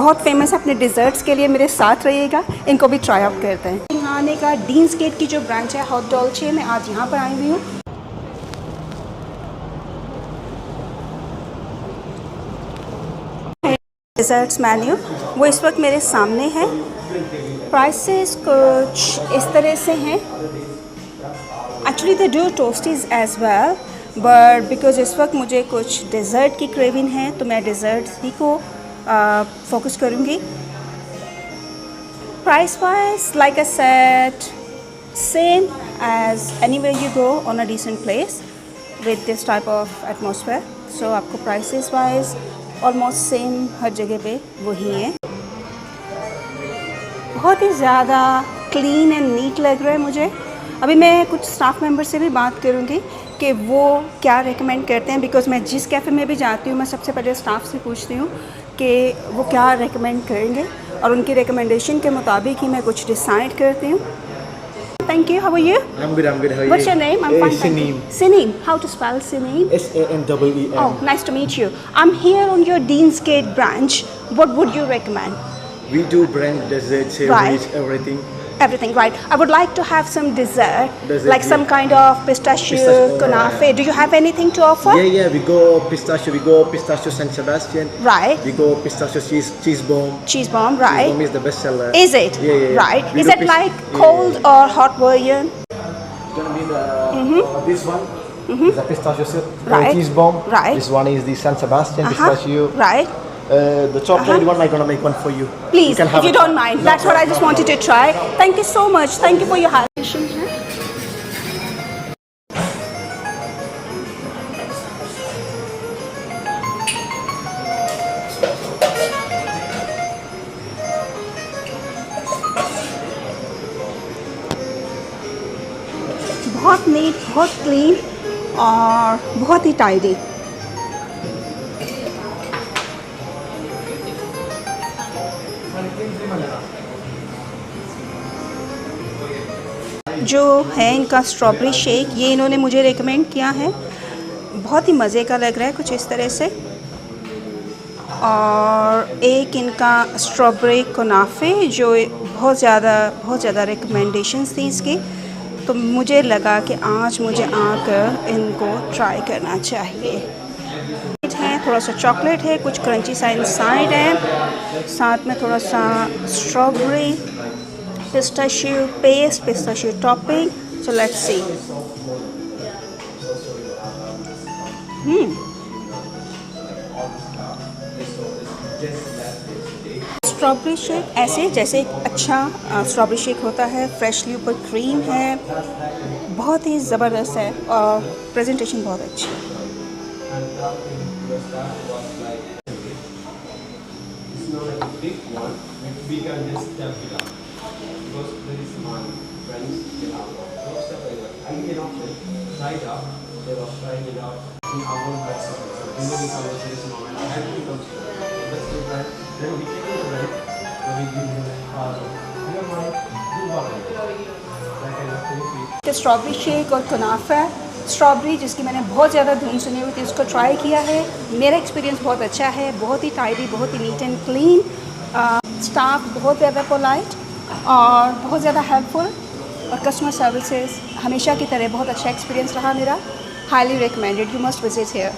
बहुत फेमस है अपने डिज़र्ट्स के लिए। मेरे साथ रहिएगा, इनको भी ट्राई आउट करते हैं। यहाँ आने का डीन्स गेट की जो ब्रांच है हॉट डॉल्चे में, आज यहाँ पर आई हुई हूँ। डिज़र्ट्स मेन्यू वो इस वक्त मेरे सामने है। प्राइसेस कुछ इस तरह से हैं। Actually they do toasties as well, but because इस वक्त मुझे कुछ डिज़र्ट की क्रेविंग है तो मैं डिज़र्ट ही को फोकस करूँगी। Price wise like I said, same as anywhere you go on a decent place with this type of atmosphere. So आपको प्राइसेस वाइज ऑलमोस्ट सेम हर जगह पे वही है। बहुत ही ज़्यादा क्लीन एंड नीट लग रहा है मुझे। अभी मैं कुछ स्टाफ मेंबर से भी बात करूँगी कि वो क्या रेकमेंड करते हैं, बिकॉज़ मैं जिस कैफ़े में भी जाती हूँ मैं सबसे पहले स्टाफ से पूछती हूँ कि वो क्या रेकमेंड करेंगे और उनकी रिकमेंडेशन के मुताबिक ही मैं कुछ डिसाइड करती हूँ। Thank you. How are you? I'm good. How are you? What's your name? I'm fine. Sineem. Sineem. How to spell Sineem? SANEEM. Oh, nice to meet you. I'm here on your Dean's Gate branch. What would you recommend? We do brand desserts, savories, everything. Everything, right. I would like to have some dessert, like some yeah. kind of pistachio, kunafe. Do you have anything to offer? Yeah. We go pistachio San Sebastian. Right. We go pistachio cheese bomb. Cheese bomb, right. Cheese bomb is the best seller. Is it? Yeah. Right. We Is it like cold or hot version? It's gonna be the this one. Is a pistachio Right. cheese bomb. Right. This one is the San Sebastian pistachio. Right. The chocolate one, I'm gonna make one for you. Please, if you don't mind. That's what I just wanted to try. Thank you so much. Thank you for your help. बहुत NEET, बहुत clean और बहुत ही tidy. जो है इनका strawberry shake, ये इन्होंने मुझे रेकमेंड किया है। बहुत ही मज़े का लग रहा है कुछ इस तरह से। और एक इनका स्ट्रॉबेरी कुनाफे जो बहुत ज़्यादा रिकमेंडेशंस थी इसकी, तो मुझे लगा कि आज मुझे आकर इनको ट्राई करना चाहिए। है थोड़ा सा चॉकलेट है, कुछ क्रंची सा इनसाइड है, साथ में थोड़ा सा strawberry, pistachio paste, pistachio topping. So let's see. Strawberry shake ऐसे जैसे एक अच्छा स्ट्रॉबेरी शेक होता है, फ्रेशली ऊपर क्रीम है, बहुत ही ज़बरदस्त है और प्रेजेंटेशन बहुत अच्छी है। Because there is my friends, they have those stuff like that. I cannot try it out. They were trying it out in our own website. So in the conversation moment, I had to come to let's do that. Then we take it right. Then we give them you know what? Do what? That kind of thing. Strawberry shake और कुनाफा, strawberry जिसकी मैंने बहुत ज़्यादा धुन सुनी हुई थी उसको ट्राई किया है। मेरा एक्सपीरियंस बहुत अच्छा है, बहुत ही टाइडी, बहुत ही नीट एंड क्लीन। स्टाफ बहुत ज़्यादा पोलाइट और बहुत ज़्यादा हेल्पफुल, और कस्टमर सर्विसेज हमेशा की तरह बहुत अच्छा एक्सपीरियंस रहा मेरा। Highly recommended, you must visit here.